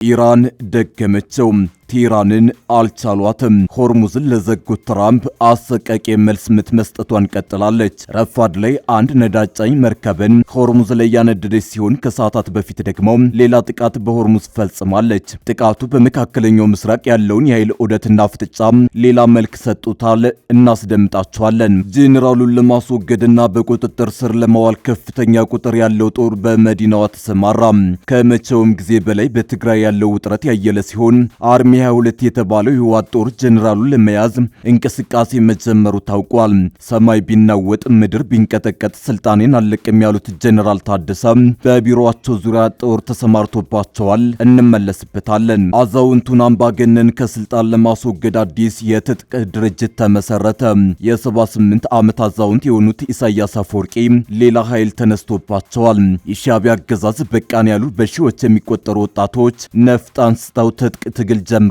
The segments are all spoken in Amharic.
ኢራን ደገመቸው። ቴህራንን አልቻሏትም። ሆርሙዝን ለዘጉት ትራምፕ አሰቃቂ መልስ ምት መስጠቷን ቀጥላለች። ረፋድ ላይ አንድ ነዳጅ ጫኝ መርከብን ሆርሙዝ ላይ ያነደደች ሲሆን ከሰዓታት በፊት ደግሞ ሌላ ጥቃት በሆርሙዝ ፈጽማለች። ጥቃቱ በመካከለኛው ምስራቅ ያለውን የኃይል ዑደትና ፍጥጫ ሌላ መልክ ሰጡታል። እናስደምጣቸዋለን። ጄኔራሉን ለማስወገድና በቁጥጥር ስር ለማዋል ከፍተኛ ቁጥር ያለው ጦር በመዲናዋ ተሰማራ። ከመቼውም ጊዜ በላይ በትግራይ ያለው ውጥረት ያየለ ሲሆን አርሚ 22 የተባለው የህወሓት ጦር ጄኔራሉን ለመያዝ እንቅስቃሴ መጀመሩ ታውቋል። ሰማይ ቢናወጥ ምድር ቢንቀጠቀጥ ስልጣኔን አለቅም ያሉት ጄኔራል ታደሰ በቢሮአቸው ዙሪያ ጦር ተሰማርቶባቸዋል። እንመለስበታለን። አዛውንቱን አምባገነን ከስልጣን ለማስወገድ አዲስ የትጥቅ ድርጅት ተመሰረተ። የ78 ዓመት አዛውንት የሆኑት ኢሳያስ አፈወርቂ ሌላ ኃይል ተነስቶባቸዋል። የሻዕቢያ አገዛዝ በቃን ያሉ በሺዎች የሚቆጠሩ ወጣቶች ነፍጥ አንስተው ትጥቅ ትግል ጀምረዋል።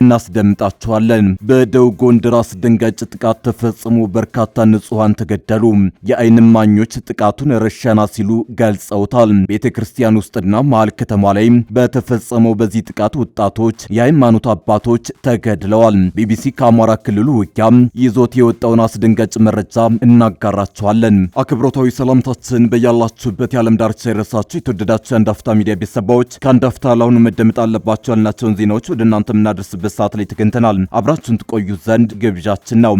እናስደምጣቸዋለን። በደቡብ ጎንደር አስደንጋጭ ጥቃት ተፈጽሞ በርካታ ንጹሃን ተገደሉ። የዓይን እማኞች ጥቃቱን ረሸና ሲሉ ገልጸውታል። ቤተክርስቲያን ውስጥና መሃል ከተማ ላይ በተፈጸመው በዚህ ጥቃት ወጣቶች፣ የሃይማኖት አባቶች ተገድለዋል። ቢቢሲ ከአማራ ክልሉ ውጊያ ይዞት የወጣውን አስደንጋጭ መረጃ እናጋራቸዋለን። አክብሮታዊ ሰላምታችን በያላችሁበት የዓለም ዳርቻ ይድረሳችሁ። የተወደዳችሁ የአንድ አፍታ ሚዲያ ቤተሰቦች ከአንድ አፍታ ለአሁኑ መደመጥ አለባቸው ያልናቸውን ዜናዎች ወደ እናንተ የምናደርስበት ሰዓት ላይ ተገኝተናል። አብራችሁን ትቆዩ ዘንድ ግብዣችን ነው።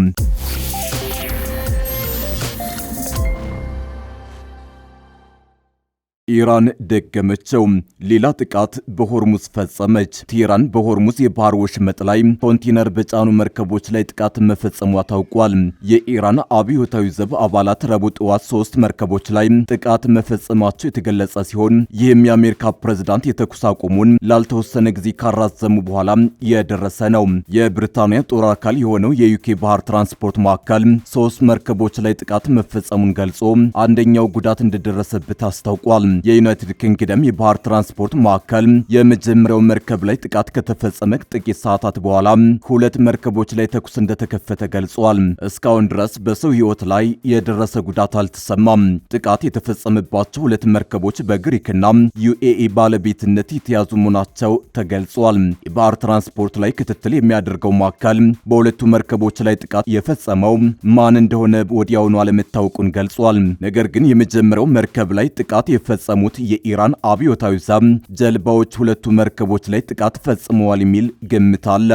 ኢራን ደገመቸው። ሌላ ጥቃት በሆርሙዝ ፈጸመች። ቴህራን በሆርሙዝ የባህር ወሽመጥ ላይ ኮንቴነር በጫኑ መርከቦች ላይ ጥቃት መፈጸሟ ታውቋል። የኢራን አብዮታዊ ዘብ አባላት ረቡዕ ጠዋት 3 መርከቦች ላይ ጥቃት መፈጸማቸው የተገለጸ ሲሆን ይህም የአሜሪካ ፕሬዝዳንት የተኩስ አቁሙን ላልተወሰነ ጊዜ ካራዘሙ በኋላ የደረሰ ነው። የብሪታንያ ጦር አካል የሆነው የዩኬ ባህር ትራንስፖርት ማዕከል 3 መርከቦች ላይ ጥቃት መፈጸሙን ገልጾ አንደኛው ጉዳት እንደደረሰበት አስታውቋል። የዩናይትድ ኪንግደም የባህር ትራንስፖርት ማዕከል የመጀመሪያው መርከብ ላይ ጥቃት ከተፈጸመ ጥቂት ሰዓታት በኋላ 2 መርከቦች ላይ ተኩስ እንደተከፈተ ገልጿል። እስካሁን ድረስ በሰው ሕይወት ላይ የደረሰ ጉዳት አልተሰማም። ጥቃት የተፈጸመባቸው 2 መርከቦች በግሪክና ዩኤኢ ባለቤትነት የተያዙ መሆናቸው ተገልጿል። የባህር ትራንስፖርት ላይ ክትትል የሚያደርገው ማዕከል በሁለቱ መርከቦች ላይ ጥቃት የፈጸመው ማን እንደሆነ ወዲያውኑ አለመታወቁን ገልጿል። ነገር ግን የመጀመሪያው መርከብ ላይ ጥቃት የፈጸሙት የኢራን አብዮታዊ ዘብ ጀልባዎች 2 መርከቦች ላይ ጥቃት ፈጽመዋል የሚል ግምት አለ።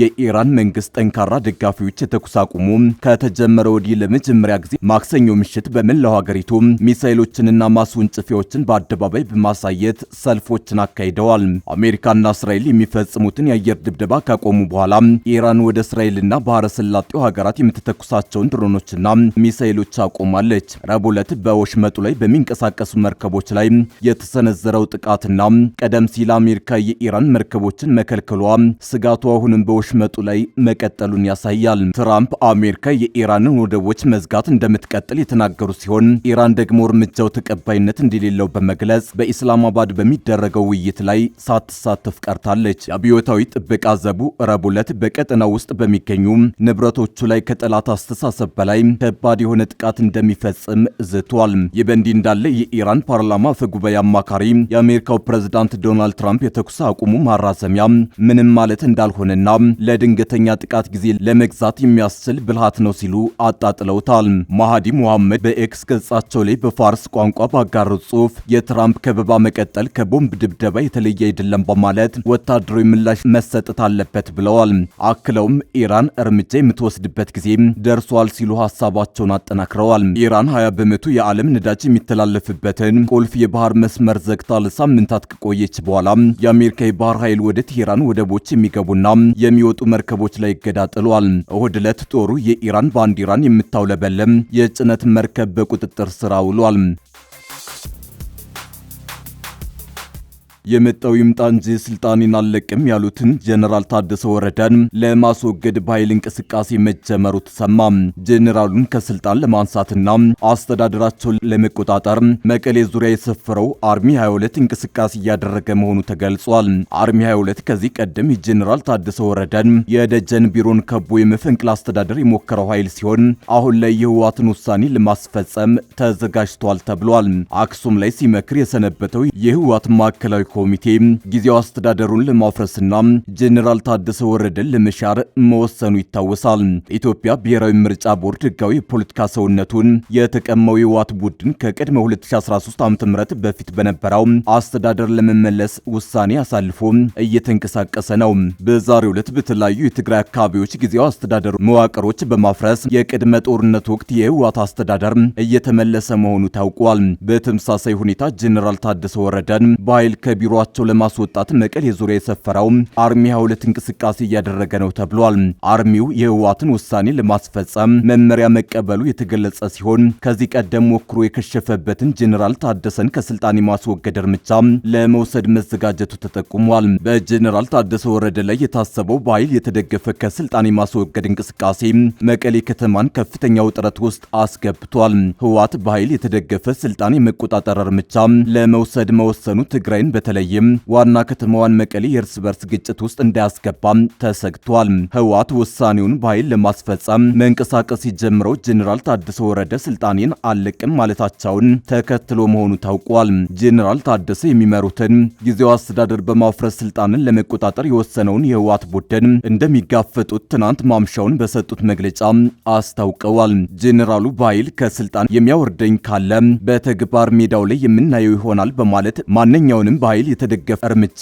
የኢራን መንግስት ጠንካራ ደጋፊዎች የተኩስ አቁሙ ከተጀመረ ወዲህ ለመጀመሪያ ጊዜ ማክሰኞ ምሽት በመላው ሀገሪቱ ሚሳኤሎችንና ማስወንጨፊያዎችን በአደባባይ በማሳየት ሰልፎችን አካሂደዋል። አሜሪካና እስራኤል የሚፈጽሙትን የአየር ድብደባ ካቆሙ በኋላ ኢራን ወደ እስራኤልና ባህረ ሰላጤው ሀገራት የምትተኩሳቸውን ድሮኖችና ሚሳኤሎች አቆማለች። ረቡዕ ዕለት በወሽመጡ ላይ በሚንቀሳቀሱ መርከቦች ላይ የተሰነዘረው ጥቃትና ቀደም ሲል አሜሪካ የኢራን መርከቦችን መከልከሏ ስጋቱ አሁንም በወሽመጡ ላይ መቀጠሉን ያሳያል። ትራምፕ አሜሪካ የኢራንን ወደቦች መዝጋት እንደምትቀጥል የተናገሩ ሲሆን ኢራን ደግሞ እርምጃው ተቀባይነት እንደሌለው በመግለጽ በኢስላማባድ በሚደረገው ውይይት ላይ ሳትሳተፍ ቀርታለች። የአብዮታዊ ጥበቃ ዘቡ ረቡዕ ዕለት በቀጠናው ውስጥ በሚገኙ ንብረቶቹ ላይ ከጠላት አስተሳሰብ በላይ ከባድ የሆነ ጥቃት እንደሚፈጽም ዝቷል። ይህ በእንዲህ እንዳለ የኢራን ፓርላማ አፈጉባኤ አማካሪ የአሜሪካው ፕሬዝዳንት ዶናልድ ትራምፕ የተኩስ አቁሙ ማራዘሚያ ምንም ማለት እንዳልሆነና ለድንገተኛ ጥቃት ጊዜ ለመግዛት የሚያስችል ብልሃት ነው ሲሉ አጣጥለውታል። ማሃዲ ሙሐመድ በኤክስ ገጻቸው ላይ በፋርስ ቋንቋ ባጋሩት ጽሑፍ የትራምፕ ከበባ መቀጠል ከቦምብ ድብደባ የተለየ አይደለም በማለት ወታደራዊ ምላሽ መሰጠት አለበት ብለዋል። አክለውም ኢራን እርምጃ የምትወስድበት ጊዜ ደርሷል ሲሉ ሀሳባቸውን አጠናክረዋል። ኢራን 20 በመቶ የዓለም ነዳጅ የሚተላለፍበትን ቁልፍ የባህር መስመር ዘግታ ለሳምንታት ከቆየች በኋላ የአሜሪካ የባህር ኃይል ወደ ቴህራን ወደቦች የሚገቡና የሚወጡ መርከቦች ላይ እገዳ ጥሏል። እሁድ ዕለት ጦሩ የኢራን ባንዲራን የምታውለበለም የጭነት መርከብ በቁጥጥር ስር አውሏል። የመጣው ይምጣ እንጂ ስልጣኔን አልለቅም ያሉትን ጀነራል ታደሰ ወረደን ለማስወገድ በኃይል እንቅስቃሴ መጀመሩ ተሰማ። ጀነራሉን ከስልጣን ለማንሳትና አስተዳደራቸውን ለመቆጣጠር መቀሌ ዙሪያ የሰፈረው አርሚ 22 እንቅስቃሴ እያደረገ መሆኑ ተገልጿል። አርሚ 22 ከዚህ ቀደም የጀነራል ታደሰ ወረደን የደጀን ቢሮን ከቦ የመፈንቅል አስተዳደር የሞከረው ኃይል ሲሆን አሁን ላይ የህወሓትን ውሳኔ ለማስፈጸም ተዘጋጅቷል ተብሏል። አክሱም ላይ ሲመክር የሰነበተው የህወሓት ማዕከላዊ ኮሚቴ ጊዜያዊ አስተዳደሩን ለማፍረስና ጄኔራል ታደሰ ወረደን ለመሻር መወሰኑ ይታወሳል። ኢትዮጵያ ብሔራዊ ምርጫ ቦርድ ህጋዊ የፖለቲካ ሰውነቱን የተቀማው የህወሓት ቡድን ከቀድሞ 2013 ዓ.ም በፊት በነበረው አስተዳደር ለመመለስ ውሳኔ አሳልፎ እየተንቀሳቀሰ ነው። በዛሬው ዕለት በተለያዩ የትግራይ አካባቢዎች ጊዜያዊ አስተዳደሩ መዋቅሮች በማፍረስ የቅድመ ጦርነት ወቅት የህወሓት አስተዳደር እየተመለሰ መሆኑ ታውቋል። በተመሳሳይ ሁኔታ ጄኔራል ታደሰ ወረደን በኃይል ከቢሮአቸው ለማስወጣት መቀሌ ዙሪያ የሰፈረው አርሚ 22 እንቅስቃሴ እያደረገ ነው ተብሏል። አርሚው የህወሓትን ውሳኔ ለማስፈጸም መመሪያ መቀበሉ የተገለጸ ሲሆን ከዚህ ቀደም ሞክሮ የከሸፈበትን ጄኔራል ታደሰን ከስልጣን የማስወገድ እርምጃ ለመውሰድ መዘጋጀቱ ተጠቁሟል። በጄኔራል ታደሰ ወረደ ላይ የታሰበው በኃይል የተደገፈ ከስልጣን የማስወገድ እንቅስቃሴ መቀሌ ከተማን ከፍተኛ ውጥረት ውስጥ አስገብቷል። ህወሓት በኃይል የተደገፈ ስልጣን የመቆጣጠር እርምጃ ለመውሰድ መወሰኑ ትግራይን በተለይም ዋና ከተማዋን መቀሌ የእርስ በርስ ግጭት ውስጥ እንዳያስገባ ተሰግቷል። ህወሓት ውሳኔውን በኃይል ለማስፈጸም መንቀሳቀስ የጀመረው ጄኔራል ታደሰ ወረደ ስልጣኔን አልለቅም ማለታቸውን ተከትሎ መሆኑ ታውቋል። ጄኔራል ታደሰ የሚመሩትን ጊዜያዊ አስተዳደር በማፍረስ ስልጣንን ለመቆጣጠር የወሰነውን የህወሓት ቡድን እንደሚጋፈጡት ትናንት ማምሻውን በሰጡት መግለጫ አስታውቀዋል። ጄኔራሉ በኃይል ከስልጣን የሚያወርደኝ ካለ በተግባር ሜዳው ላይ የምናየው ይሆናል በማለት ማንኛውንም በኃይል የተደገፈ እርምጃ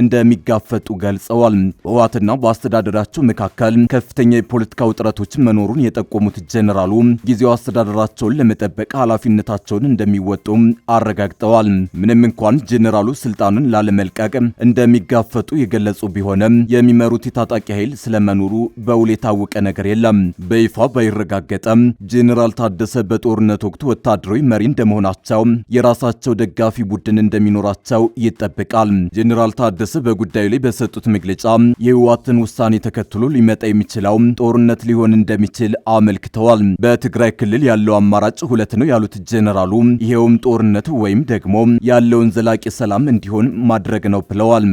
እንደሚጋፈጡ ገልጸዋል። በህወሓትና በአስተዳደራቸው መካከል ከፍተኛ የፖለቲካ ውጥረቶች መኖሩን የጠቆሙት ጄኔራሉ ጊዜያዊ አስተዳደራቸውን ለመጠበቅ ኃላፊነታቸውን እንደሚወጡ አረጋግጠዋል። ምንም እንኳን ጄኔራሉ ስልጣኑን ላለመልቀቅ እንደሚጋፈጡ የገለጹ ቢሆንም የሚመሩት የታጣቂ ኃይል ስለመኖሩ በውል የታወቀ ነገር የለም። በይፋ ባይረጋገጠም ጄኔራል ታደሰ በጦርነት ወቅት ወታደራዊ መሪ እንደመሆናቸው የራሳቸው ደጋፊ ቡድን እንደሚኖራቸው ይጠበቃል። ጄኔራል ታደሰ በጉዳዩ ላይ በሰጡት መግለጫ የህወሓትን ውሳኔ ተከትሎ ሊመጣ የሚችለው ጦርነት ሊሆን እንደሚችል አመልክተዋል። በትግራይ ክልል ያለው አማራጭ ሁለት ነው ያሉት ጄኔራሉ ይሄውም ጦርነት ወይም ደግሞ ያለውን ዘላቂ ሰላም እንዲሆን ማድረግ ነው ብለዋል።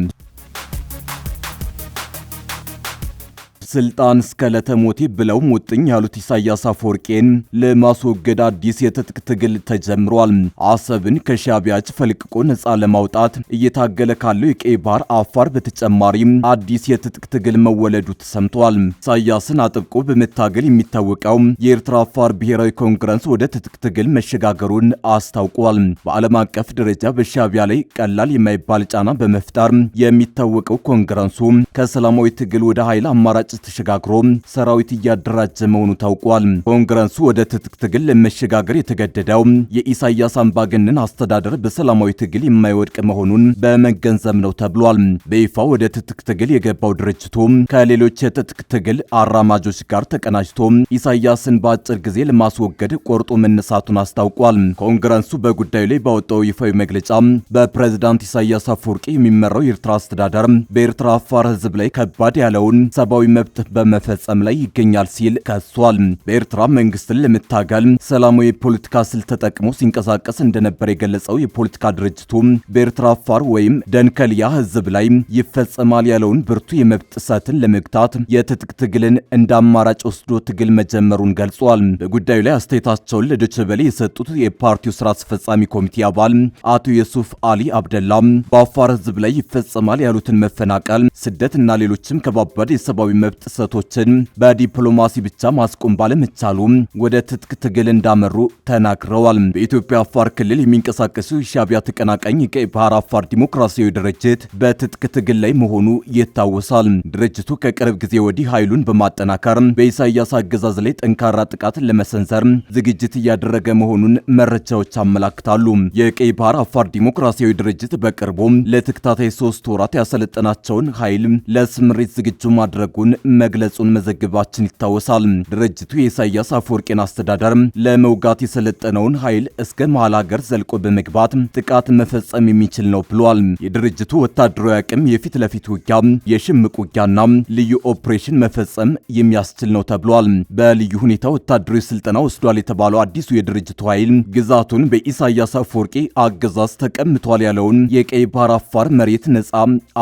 ስልጣን እስከ ለተሞቴ ብለው ሙጥኝ ያሉት ኢሳያስ አፈወርቄን ለማስወገድ አዲስ የትጥቅ ትግል ተጀምሯል። አሰብን ከሻዕቢያ እጅ ፈልቅቆ ነጻ ለማውጣት እየታገለ ካለው የቀይ ባህር አፋር በተጨማሪም አዲስ የትጥቅ ትግል መወለዱ ተሰምቷል። ኢሳያስን አጥብቆ በመታገል የሚታወቀው የኤርትራ አፋር ብሔራዊ ኮንግረስ ወደ ትጥቅ ትግል መሸጋገሩን አስታውቋል። በዓለም አቀፍ ደረጃ በሻዕቢያ ላይ ቀላል የማይባል ጫና በመፍጠር የሚታወቀው ኮንግረሱ ከሰላማዊ ትግል ወደ ኃይል አማራጭ ተሸጋግሮ ሰራዊት እያደራጀ መሆኑ ታውቋል። ኮንግረሱ ወደ ትጥቅ ትግል ለመሸጋገር የተገደደው የኢሳያስ አምባገነን አስተዳደር በሰላማዊ ትግል የማይወድቅ መሆኑን በመገንዘብ ነው ተብሏል። በይፋ ወደ ትጥቅ ትግል የገባው ድርጅቱ ከሌሎች የትጥቅ ትግል አራማጆች ጋር ተቀናጅቶ ኢሳያስን በአጭር ጊዜ ለማስወገድ ቆርጦ መነሳቱን አስታውቋል። ኮንግረሱ በጉዳዩ ላይ ባወጣው ይፋዊ መግለጫ በፕሬዝዳንት ኢሳያስ አፈወርቂ የሚመራው የኤርትራ አስተዳደር በኤርትራ አፋር ህዝብ ላይ ከባድ ያለውን ሰብአዊ መብት በመፈጸም ላይ ይገኛል ሲል ከሷል። በኤርትራ መንግስትን ለመታገል ሰላማዊ የፖለቲካ ስልት ተጠቅሞ ሲንቀሳቀስ እንደነበር የገለጸው የፖለቲካ ድርጅቱ በኤርትራ አፋር ወይም ደንከልያ ህዝብ ላይ ይፈጸማል ያለውን ብርቱ የመብት ጥሰትን ለመግታት የትጥቅ ትግልን እንደ አማራጭ ወስዶ ትግል መጀመሩን ገልጿል። በጉዳዩ ላይ አስተያየታቸውን ለዶይቼ ቬለ የሰጡት የፓርቲው ስራ አስፈጻሚ ኮሚቴ አባል አቶ የሱፍ አሊ አብደላ በአፋር ህዝብ ላይ ይፈጸማል ያሉትን መፈናቀል፣ ስደትና ሌሎችም ከባባድ የሰብአዊ መብት ጥሰቶችን በዲፕሎማሲ ብቻ ማስቆም ባለመቻሉ ወደ ትጥቅ ትግል እንዳመሩ ተናግረዋል። በኢትዮጵያ አፋር ክልል የሚንቀሳቀሱ የሻዕቢያ ተቀናቃኝ የቀይ ባህር አፋር ዲሞክራሲያዊ ድርጅት በትጥቅ ትግል ላይ መሆኑ ይታወሳል። ድርጅቱ ከቅርብ ጊዜ ወዲህ ኃይሉን በማጠናከር በኢሳያስ አገዛዝ ላይ ጠንካራ ጥቃት ለመሰንዘር ዝግጅት እያደረገ መሆኑን መረጃዎች አመላክታሉ። የቀይ ባህር አፋር ዲሞክራሲያዊ ድርጅት በቅርቡ ለተከታታይ 3 ወራት ያሰለጠናቸውን ኃይል ለስምሪት ዝግጁ ማድረጉን መግለጹን መዘገባችን ይታወሳል። ድርጅቱ የኢሳያስ አፈወርቂን አስተዳደር ለመውጋት የሰለጠነውን ኃይል እስከ መሃል ሀገር ዘልቆ በመግባት ጥቃት መፈጸም የሚችል ነው ብሏል። የድርጅቱ ወታደራዊ አቅም የፊት ለፊት ውጊያ፣ የሽምቅ ውጊያና ልዩ ኦፕሬሽን መፈጸም የሚያስችል ነው ተብሏል። በልዩ ሁኔታ ወታደራዊ ስልጠና ወስዷል የተባለው አዲሱ የድርጅቱ ኃይል ግዛቱን በኢሳያስ አፈወርቂ አገዛዝ ተቀምጧል ያለውን የቀይ ባህር አፋር መሬት ነጻ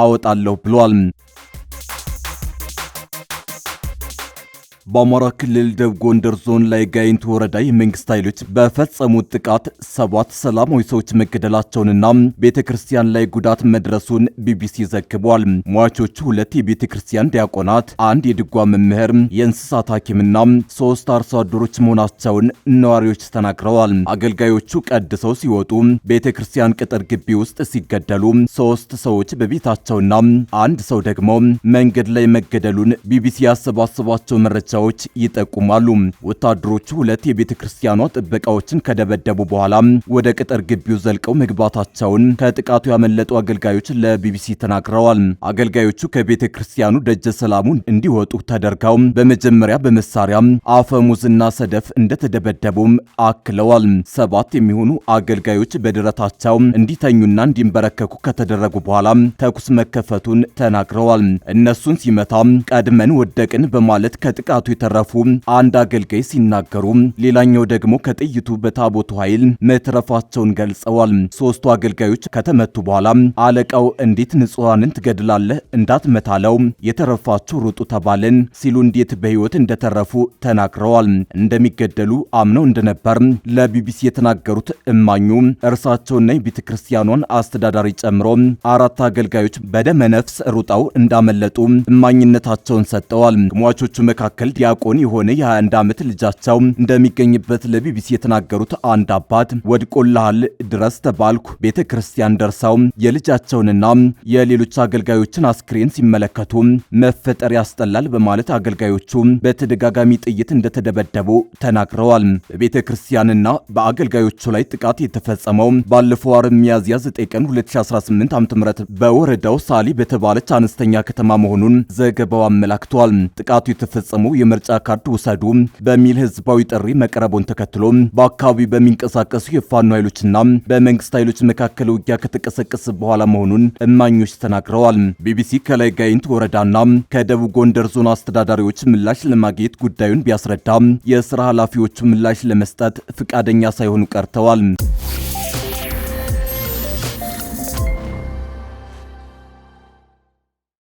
አወጣለሁ ብሏል። በአማራ ክልል ደቡብ ጎንደር ዞን ላይ ጋይንት ወረዳ የመንግስት ኃይሎች በፈጸሙት ጥቃት 7 ሰላማዊ ሰዎች መገደላቸውንና ቤተክርስቲያን ላይ ጉዳት መድረሱን ቢቢሲ ዘግቧል። ሟቾቹ 2 የቤተክርስቲያን ዲያቆናት፣ 1 የድጓ መምህር፣ የእንስሳት ሐኪምና 3 አርሶ አደሮች መሆናቸውን ነዋሪዎች ተናግረዋል። አገልጋዮቹ ቀድሰው ሲወጡ ቤተክርስቲያን ቅጥር ግቢ ውስጥ ሲገደሉ 3 ሰዎች በቤታቸውና 1 ሰው ደግሞ መንገድ ላይ መገደሉን ቢቢሲ ያሰባሰባቸው መረጃዎች ይጠቁማሉ። ወታደሮቹ 2 የቤተክርስቲያኗ ጥበቃዎችን ከደበደቡ በኋላ ወደ ቅጥር ግቢው ዘልቀው መግባታቸውን ከጥቃቱ ያመለጡ አገልጋዮች ለቢቢሲ ተናግረዋል። አገልጋዮቹ ከቤተክርስቲያኑ ደጀ ሰላሙ እንዲወጡ ተደርገው በመጀመሪያ በመሳሪያ አፈሙዝና ሰደፍ እንደተደበደቡም አክለዋል። 7 የሚሆኑ አገልጋዮች በድረታቸው እንዲተኙና እንዲንበረከኩ ከተደረጉ በኋላ ተኩስ መከፈቱን ተናግረዋል። እነሱን ሲመታ ቀድመን ወደቅን በማለት ከጥቃቱ የተረፉ አንድ አገልጋይ ሲናገሩ፣ ሌላኛው ደግሞ ከጥይቱ በታቦቱ ኃይል መትረፋቸውን ገልጸዋል። 3ቱ አገልጋዮች ከተመቱ በኋላ አለቃው እንዴት ንጹሃንን ትገድላለህ? እንዳትመታለው፣ የተረፋችሁ ሩጡ ተባለን ሲሉ እንዴት በህይወት እንደተረፉ ተናግረዋል። እንደሚገደሉ አምነው እንደነበር ለቢቢሲ የተናገሩት እማኙ እርሳቸውና የቤተክርስቲያኗን አስተዳዳሪ ጨምሮ 4 አገልጋዮች በደመ ነፍስ ሩጠው እንዳመለጡ እማኝነታቸውን ሰጥተዋል። ከሟቾቹ መካከል ዲያቆን የሆነ የ21 ዓመት ልጃቸው እንደሚገኝበት ለቢቢሲ የተናገሩት አንድ አባት ወድቆልሃል ድረስ ተባልኩ። ቤተክርስቲያን ደርሰው የልጃቸውንና የሌሎች አገልጋዮችን አስክሬን ሲመለከቱ መፈጠር ያስጠላል በማለት አገልጋዮቹ በተደጋጋሚ ጥይት እንደተደበደቡ ተናግረዋል። በቤተክርስቲያንና በአገልጋዮቹ ላይ ጥቃት የተፈጸመው ባለፈው ዓርብ ሚያዝያ 9 ቀን 2018 ዓ.ም በወረዳው ሳሊ በተባለች አነስተኛ ከተማ መሆኑን ዘገባው አመላክቷል። ጥቃቱ የተፈጸመው የምርጫ ካርድ ውሰዱ በሚል ህዝባዊ ጥሪ መቀረቡን ተከትሎ በአካባቢው በሚንቀሳቀሱ የፋኖ ኃይሎችና በመንግስት ኃይሎች መካከል ውጊያ ከተቀሰቀሰ በኋላ መሆኑን እማኞች ተናግረዋል። ቢቢሲ ከላይ ጋይንት ወረዳና ከደቡብ ጎንደር ዞን አስተዳዳሪዎች ምላሽ ለማግኘት ጉዳዩን ቢያስረዳም የስራ ኃላፊዎቹ ምላሽ ለመስጠት ፍቃደኛ ሳይሆኑ ቀርተዋል።